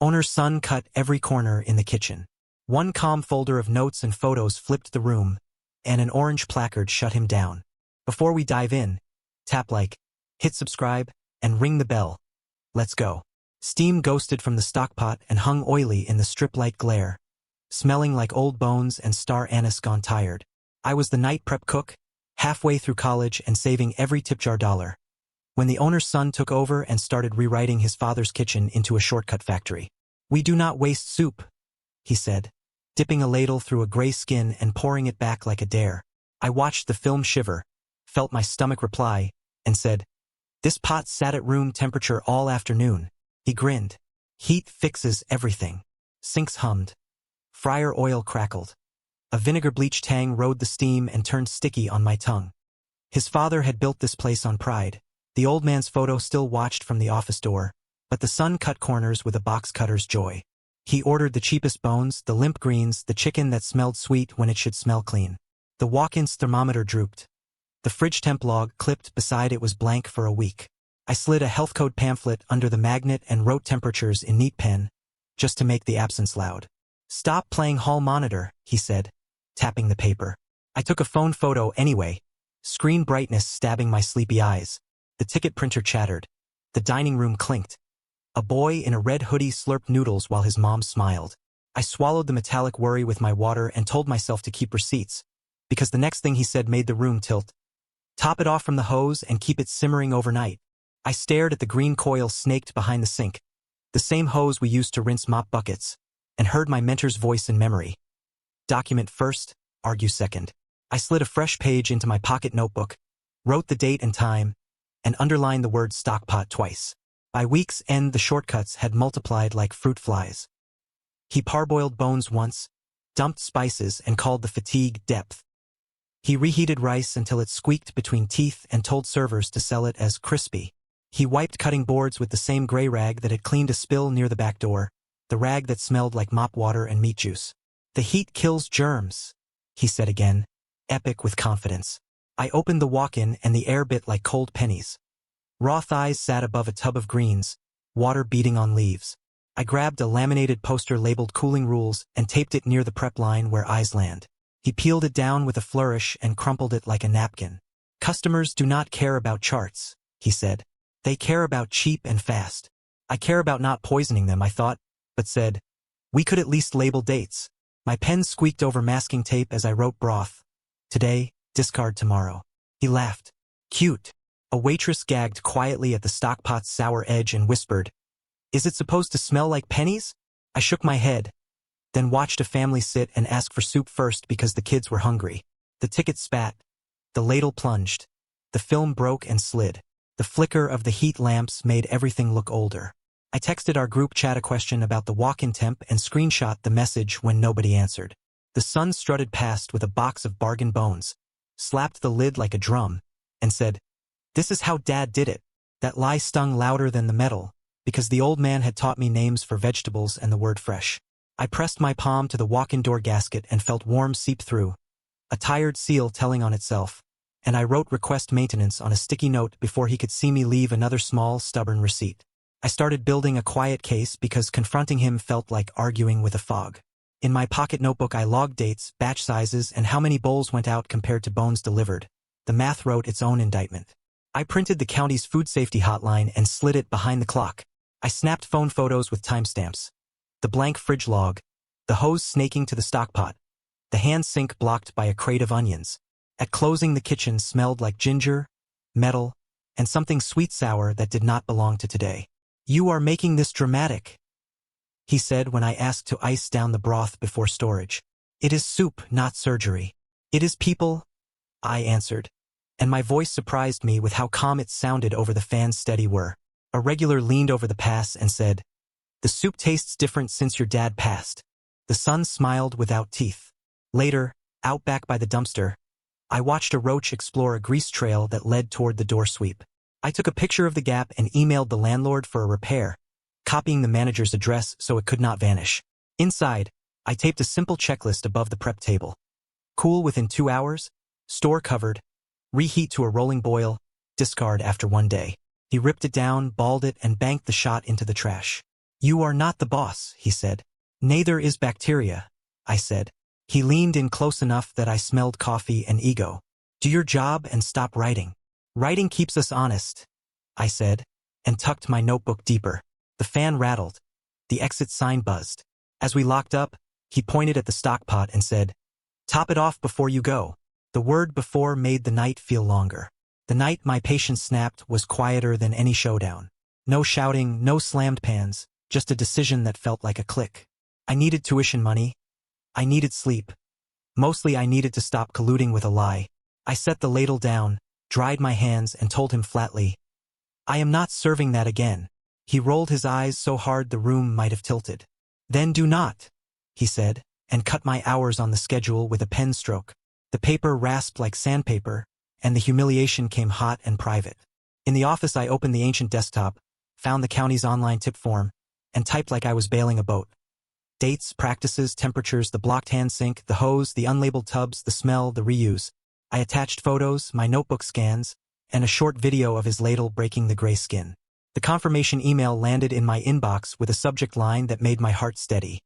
Owner's son cut every corner in the kitchen. One calm folder of notes and photos flipped the room, and an orange placard shut him down. Before we dive in, tap like, hit subscribe, and ring the bell. Let's go. Steam ghosted from the stockpot and hung oily in the strip-light glare, smelling like old bones and star anise gone tired. I was the night prep cook, halfway through college and saving every tip jar dollar, when the owner's son took over and started rewriting his father's kitchen into a shortcut factory. "We do not waste soup," he said, dipping a ladle through a gray skin and pouring it back like a dare. I watched the film shiver, felt my stomach reply, and said, "This pot sat at room temperature all afternoon." He grinned. "Heat fixes everything." Sinks hummed. Fryer oil crackled. A vinegar bleach tang rode the steam and turned sticky on my tongue. His father had built this place on pride. The old man's photo still watched from the office door, but the son cut corners with a box cutter's joy. He ordered the cheapest bones, the limp greens, the chicken that smelled sweet when it should smell clean. The walk-in's thermometer drooped. The fridge temp log clipped beside it was blank for a week. I slid a health code pamphlet under the magnet and wrote temperatures in neat pen, just to make the absence loud. "Stop playing hall monitor," he said, tapping the paper. I took a phone photo anyway, screen brightness stabbing my sleepy eyes. The ticket printer chattered. The dining room clinked. A boy in a red hoodie slurped noodles while his mom smiled. I swallowed the metallic worry with my water and told myself to keep receipts, because the next thing he said made the room tilt. "Top it off from the hose and keep it simmering overnight." I stared at the green coil snaked behind the sink, the same hose we used to rinse mop buckets, and heard my mentor's voice in memory. "Document first, argue second." I slid a fresh page into my pocket notebook, wrote the date and time, and underlined the word stockpot twice. By week's end, the shortcuts had multiplied like fruit flies. He parboiled bones once, dumped spices, and called the fatigue depth. He reheated rice until it squeaked between teeth and told servers to sell it as crispy. He wiped cutting boards with the same gray rag that had cleaned a spill near the back door, the rag that smelled like mop water and meat juice. "The heat kills germs," he said again, epic with confidence. I opened the walk-in and the air bit like cold pennies. Raw thighs sat above a tub of greens, water beating on leaves. I grabbed a laminated poster labeled "Cooling Rules" and taped it near the prep line where eyes land. He peeled it down with a flourish and crumpled it like a napkin. "Customers do not care about charts," he said. "They care about cheap and fast." I care about not poisoning them, I thought, but said, "We could at least label dates." My pen squeaked over masking tape as I wrote broth. "Today, discard tomorrow." He laughed. "Cute." A waitress gagged quietly at the stockpot's sour edge and whispered, "Is it supposed to smell like pennies?" I shook my head, then watched a family sit and ask for soup first because the kids were hungry. The ticket spat. The ladle plunged. The film broke and slid. The flicker of the heat lamps made everything look older. I texted our group chat a question about the walk-in temp and screenshot the message when nobody answered. The son strutted past with a box of bargain bones, slapped the lid like a drum, and said, "This is how Dad did it." That lie stung louder than the metal, because the old man had taught me names for vegetables and the word fresh. I pressed my palm to the walk-in door gasket and felt warmth seep through, a tired seal telling on itself, and I wrote request maintenance on a sticky note before he could see me leave another small, stubborn receipt. I started building a quiet case because confronting him felt like arguing with a fog. In my pocket notebook I logged dates, batch sizes, and how many bowls went out compared to bones delivered. The math wrote its own indictment. I printed the county's food safety hotline and slid it behind the clock. I snapped phone photos with timestamps. The blank fridge log, the hose snaking to the stockpot, the hand sink blocked by a crate of onions. At closing, the kitchen smelled like ginger, metal, and something sweet-sour that did not belong to today. "You are making this dramatic," he said when I asked to ice down the broth before storage. "It is soup, not surgery." "It is people," I answered, and my voice surprised me with how calm it sounded over the fan's steady whir. A regular leaned over the pass and said, "The soup tastes different since your dad passed." The son smiled without teeth. Later, out back by the dumpster, I watched a roach explore a grease trail that led toward the door sweep. I took a picture of the gap and emailed the landlord for a repair, copying the manager's address so it could not vanish. Inside, I taped a simple checklist above the prep table. Cool within 2 hours, store covered, reheat to a rolling boil, discard after 1 day. He ripped it down, balled it, and banked the shot into the trash. You are not the boss, he said. Neither is bacteria, I said. He leaned in close enough that I smelled coffee and ego. Do your job and stop writing. Writing keeps us honest, I said, and tucked my notebook deeper. The fan rattled. The exit sign buzzed. As we locked up, he pointed at the stock pot and said, Top it off before you go. The word before made the night feel longer. The night my patience snapped was quieter than any showdown. No shouting, no slammed pans, just a decision that felt like a click. I needed tuition money. I needed sleep. Mostly I needed to stop colluding with a lie. I set the ladle down, dried my hands, and told him flatly, I am not serving that again. He rolled his eyes so hard the room might have tilted. Then do not, he said, and cut my hours on the schedule with a pen stroke. The paper rasped like sandpaper, and the humiliation came hot and private. In the office I opened the ancient desktop, found the county's online tip form, and typed like I was bailing a boat. Dates, practices, temperatures, the blocked hand sink, the hose, the unlabeled tubs, the smell, the reuse. I attached photos, my notebook scans, and a short video of his ladle breaking the gray skin. The confirmation email landed in my inbox with a subject line that made my heart steady.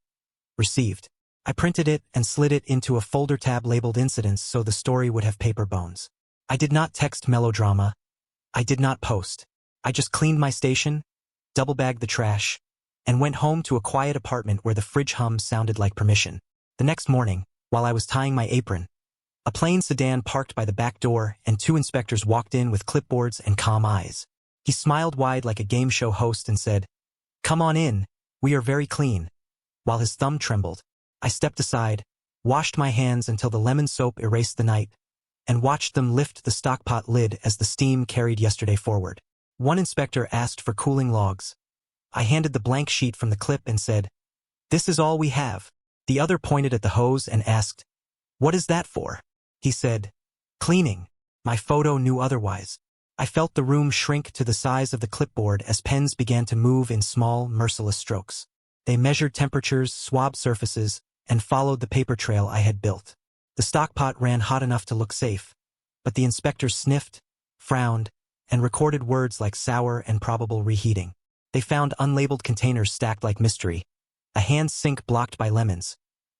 Received. I printed it and slid it into a folder tab labeled Incidents so the story would have paper bones. I did not text melodrama. I did not post. I just cleaned my station, double-bagged the trash, and went home to a quiet apartment where the fridge hum sounded like permission. The next morning, while I was tying my apron, a plain sedan parked by the back door and 2 inspectors walked in with clipboards and calm eyes. He smiled wide like a game show host and said, Come on in, we are very clean. While his thumb trembled, I stepped aside, washed my hands until the lemon soap erased the night, and watched them lift the stockpot lid as the steam carried yesterday forward. One inspector asked for cooling logs. I handed the blank sheet from the clip and said, This is all we have. The other pointed at the hose and asked, What is that for? He said, Cleaning. My photo knew otherwise. I felt the room shrink to the size of the clipboard as pens began to move in small, merciless strokes. They measured temperatures, swabbed surfaces, and followed the paper trail I had built. The stockpot ran hot enough to look safe, but the inspectors sniffed, frowned, and recorded words like sour and probable reheating. They found unlabeled containers stacked like mystery, a hand sink blocked by lemons,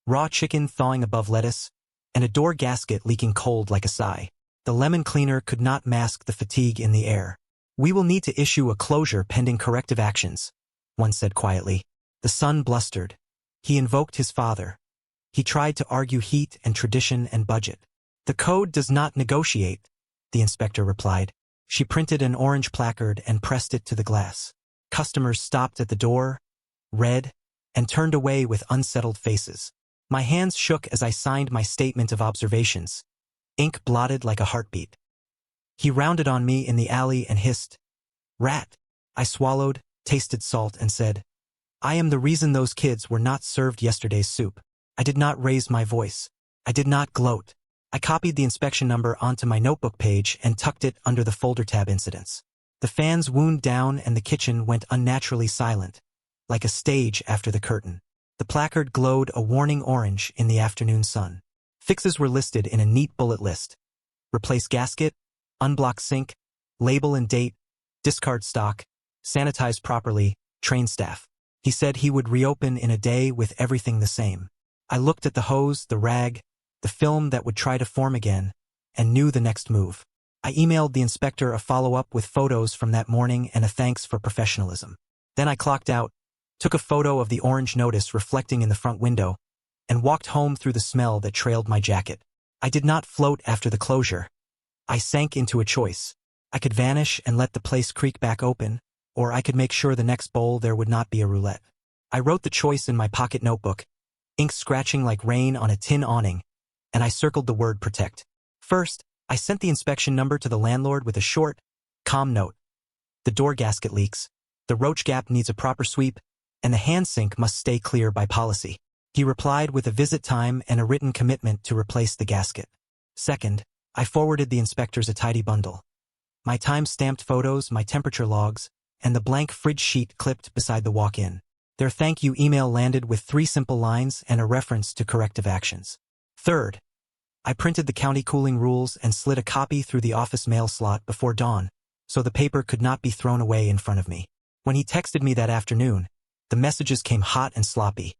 raw chicken thawing above lettuce, and a door gasket leaking cold like a sigh. The lemon cleaner could not mask the fatigue in the air. We will need to issue a closure pending corrective actions, one said quietly. The son blustered. He invoked his father. He tried to argue heat and tradition and budget. The code does not negotiate, the inspector replied. She printed an orange placard and pressed it to the glass. Customers stopped at the door, read, and turned away with unsettled faces. My hands shook as I signed my statement of observations. Ink blotted like a heartbeat. He rounded on me in the alley and hissed, Rat. I swallowed, tasted salt, and said, I am the reason those kids were not served yesterday's soup. I did not raise my voice. I did not gloat. I copied the inspection number onto my notebook page and tucked it under the folder tab Incidents. The fans wound down and the kitchen went unnaturally silent, like a stage after the curtain. The placard glowed a warning orange in the afternoon sun. Fixes were listed in a neat bullet list. Replace gasket, unblock sink, label and date, discard stock, sanitize properly, train staff. He said he would reopen in a day with everything the same. I looked at the hose, the rag, the film that would try to form again, and knew the next move. I emailed the inspector a follow-up with photos from that morning and a thanks for professionalism. Then I clocked out, took a photo of the orange notice reflecting in the front window, and walked home through the smell that trailed my jacket. I did not float after the closure. I sank into a choice. I could vanish and let the place creak back open, or I could make sure the next bowl there would not be a roulette. I wrote the choice in my pocket notebook, ink scratching like rain on a tin awning, and I circled the word protect. First, I sent the inspection number to the landlord with a short, calm note. The door gasket leaks, the roach gap needs a proper sweep, and the hand sink must stay clear by policy. He replied with a visit time and a written commitment to replace the gasket. Second, I forwarded the inspectors a tidy bundle. My time-stamped photos, my temperature logs, and the blank fridge sheet clipped beside the walk-in. Their thank you email landed with 3 simple lines and a reference to corrective actions. Third, I printed the county cooling rules and slid a copy through the office mail slot before dawn, so the paper could not be thrown away in front of me. When he texted me that afternoon, The messages came hot and sloppy.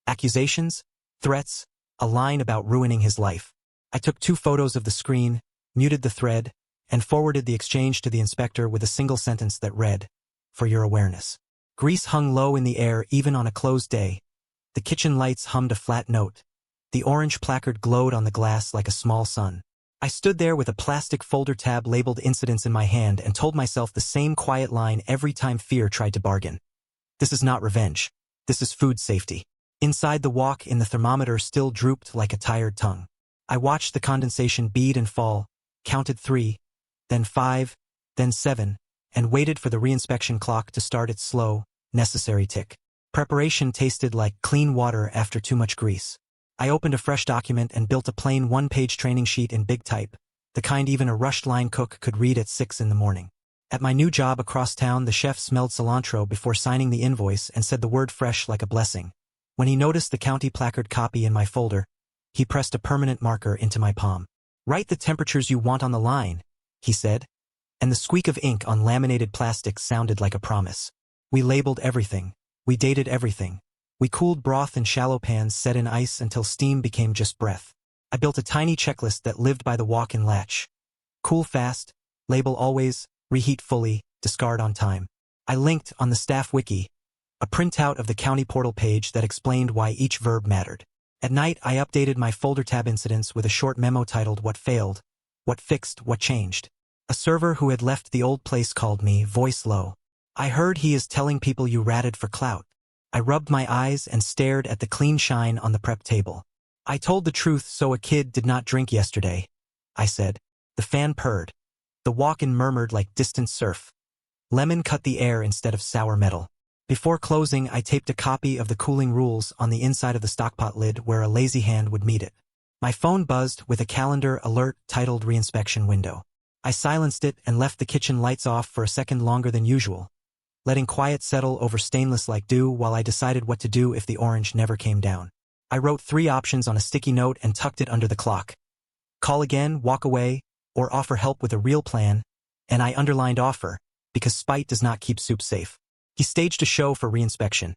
Accusations, threats, a line about ruining his life. I took 2 photos of the screen, muted the thread, and forwarded the exchange to the inspector with a single sentence that read, "For your awareness." Grease hung low in the air even on a closed day. The kitchen lights hummed a flat note. The orange placard glowed on the glass like a small sun. I stood there with a plastic folder tab labeled incidents in my hand and told myself the same quiet line every time fear tried to bargain. This is not revenge. This is food safety. Inside the wok in the thermometer still drooped like a tired tongue. I watched the condensation bead and fall, counted 3, then 5, then 7, and waited for the reinspection clock to start its slow, necessary tick. Preparation tasted like clean water after too much grease. I opened a fresh document and built a plain 1-page training sheet in big type, the kind even a rushed line cook could read at 6 in the morning. At my new job across town, the chef smelled cilantro before signing the invoice and said the word fresh like a blessing. When he noticed the county placard copy in my folder, he pressed a permanent marker into my palm. "Write the temperatures you want on the line," he said, and the squeak of ink on laminated plastic sounded like a promise. We labeled everything. We dated everything. We cooled broth in shallow pans set in ice until steam became just breath. I built a tiny checklist that lived by the walk-in latch. Cool fast, label always, reheat fully, discard on time. I linked on the staff wiki a printout of the county portal page that explained why each verb mattered. At night, I updated my folder tab incidents with a short memo titled "What Failed, What Fixed, What Changed." A server who had left the old place called me, voice low. "I heard he is telling people you ratted for clout." I rubbed my eyes and stared at the clean shine on the prep table. "I told the truth so a kid did not drink yesterday," I said. The fan purred. The walk-in murmured like distant surf. Lemon cut the air instead of sour metal. Before closing, I taped a copy of the cooling rules on the inside of the stockpot lid where a lazy hand would meet it. My phone buzzed with a calendar alert titled Reinspection Window. I silenced it and left the kitchen lights off for a second longer than usual, letting quiet settle over stainless like dew while I decided what to do if the orange never came down. I wrote 3 options on a sticky note and tucked it under the clock. Call again, walk away, or offer help with a real plan, and I underlined offer, because spite does not keep soup safe. He staged a show for reinspection.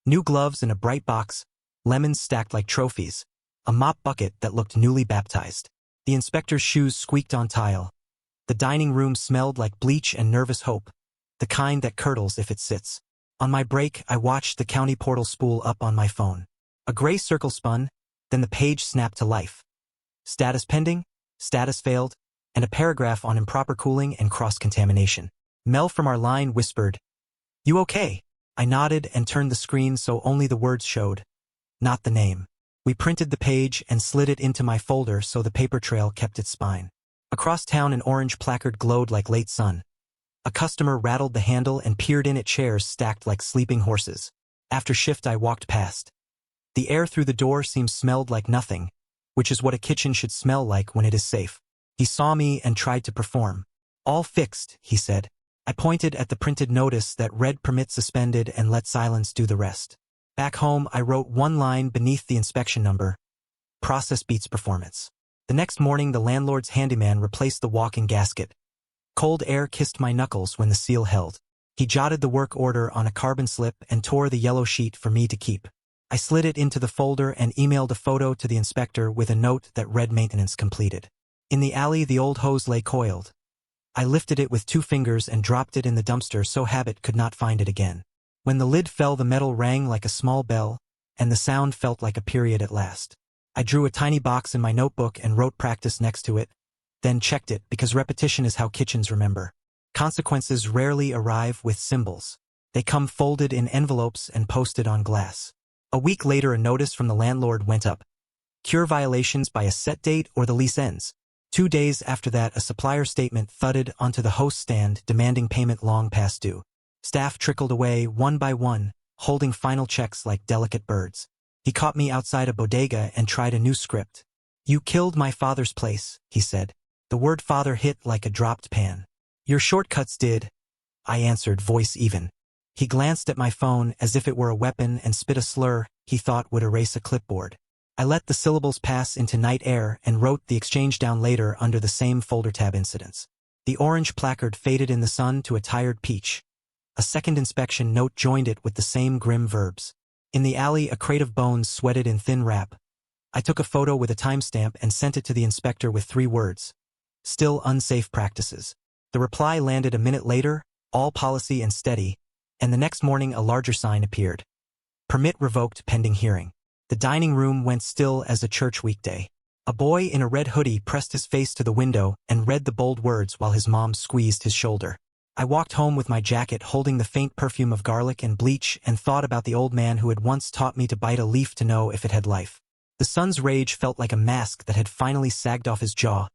New gloves in a bright box, lemons stacked like trophies, a mop bucket that looked newly baptized. The inspector's shoes squeaked on tile. The dining room smelled like bleach and nervous hope, the kind that curdles if it sits. On my break, I watched the county portal spool up on my phone. A gray circle spun, then the page snapped to life. Status pending, status failed, and a paragraph on improper cooling and cross-contamination. Mel from our line whispered, "You okay?" I nodded and turned the screen so only the words showed, not the name. We printed the page and slid it into my folder so the paper trail kept its spine. Across town, an orange placard glowed like late sun. A customer rattled the handle and peered in at chairs stacked like sleeping horses. After shift, I walked past. The air through the door smelled like nothing, which is what a kitchen should smell like when it is safe. He saw me and tried to perform. "All fixed," he said. I pointed at the printed notice that read "Permit suspended" and let silence do the rest. Back home, I wrote 1 line beneath the inspection number. Process beats performance. The next morning, the landlord's handyman replaced the walk-in gasket. Cold air kissed my knuckles when the seal held. He jotted the work order on a carbon slip and tore the yellow sheet for me to keep. I slid it into the folder and emailed a photo to the inspector with a note that read "Maintenance completed." In the alley, the old hose lay coiled. I lifted it with 2 fingers and dropped it in the dumpster so habit could not find it again. When the lid fell, the metal rang like a small bell, and the sound felt like a period at last. I drew a tiny box in my notebook and wrote "practice" next to it, then checked it because repetition is how kitchens remember. Consequences rarely arrive with symbols. They come folded in envelopes and posted on glass. A week later, a notice from the landlord went up. Cure violations by a set date or the lease ends. 2 days after that, a supplier statement thudded onto the host stand demanding payment long past due. Staff trickled away one by one, holding final checks like delicate birds. He caught me outside a bodega and tried a new script. "You killed my father's place," he said. The word father hit like a dropped pan. "Your shortcuts did," I answered, voice even. He glanced at my phone as if it were a weapon and spit a slur he thought would erase a clipboard. I let the syllables pass into night air and wrote the exchange down later under the same folder tab incidents. The orange placard faded in the sun to a tired peach. A second inspection note joined it with the same grim verbs. In the alley, a crate of bones sweated in thin wrap. I took a photo with a timestamp and sent it to the inspector with 3 words. Still unsafe practices. The reply landed a minute later, all policy and steady, and the next morning a larger sign appeared. Permit revoked pending hearing. The dining room went still as a church weekday. A boy in a red hoodie pressed his face to the window and read the bold words while his mom squeezed his shoulder. I walked home with my jacket holding the faint perfume of garlic and bleach and thought about the old man who had once taught me to bite a leaf to know if it had life. The son's rage felt like a mask that had finally sagged off his jaw.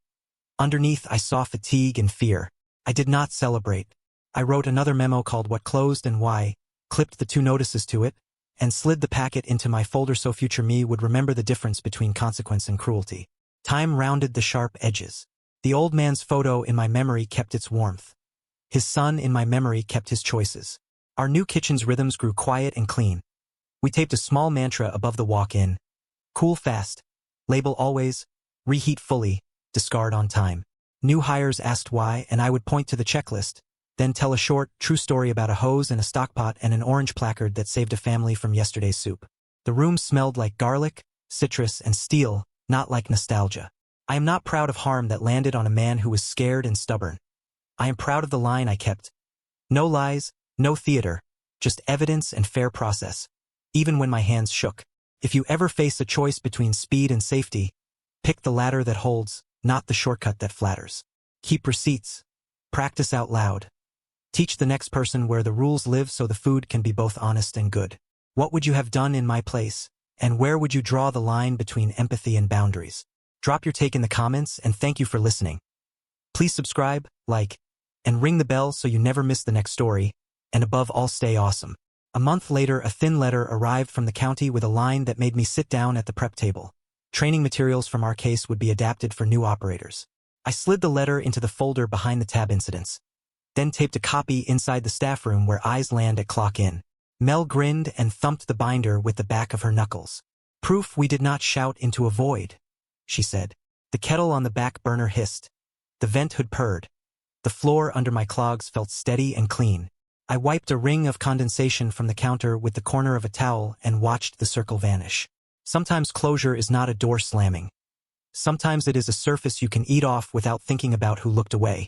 Underneath, I saw fatigue and fear. I did not celebrate. I wrote another memo called What Closed and Why, clipped the 2 notices to it, and slid the packet into my folder so future me would remember the difference between consequence and cruelty. Time rounded the sharp edges. The old man's photo in my memory kept its warmth. His son in my memory kept his choices. Our new kitchen's rhythms grew quiet and clean. We taped a small mantra above the walk-in. Cool fast. Label always. Reheat fully. Discard on time. New hires asked why, and I would point to the checklist, then tell a short, true story about a hose and a stockpot and an orange placard that saved a family from yesterday's soup. The room smelled like garlic, citrus, and steel, not like nostalgia. I am not proud of harm that landed on a man who was scared and stubborn. I am proud of the line I kept. No lies, no theater, just evidence and fair process, even when my hands shook. If you ever face a choice between speed and safety, pick the ladder that holds, not the shortcut that flatters. Keep receipts. Practice out loud. Teach the next person where the rules live so the food can be both honest and good. What would you have done in my place? And where would you draw the line between empathy and boundaries? Drop your take in the comments, and thank you for listening. Please subscribe, like, and ring the bell so you never miss the next story, and above all, stay awesome. A month later, a thin letter arrived from the county with a line that made me sit down at the prep table. Training materials from our case would be adapted for new operators. I slid the letter into the folder behind the tab incidents, then taped a copy inside the staff room where eyes land at clock in. Mel grinned and thumped the binder with the back of her knuckles. Proof we did not shout into a void, she said. The kettle on the back burner hissed. The vent hood purred. The floor under my clogs felt steady and clean. I wiped a ring of condensation from the counter with the corner of a towel and watched the circle vanish. Sometimes closure is not a door slamming. Sometimes it is a surface you can eat off without thinking about who looked away.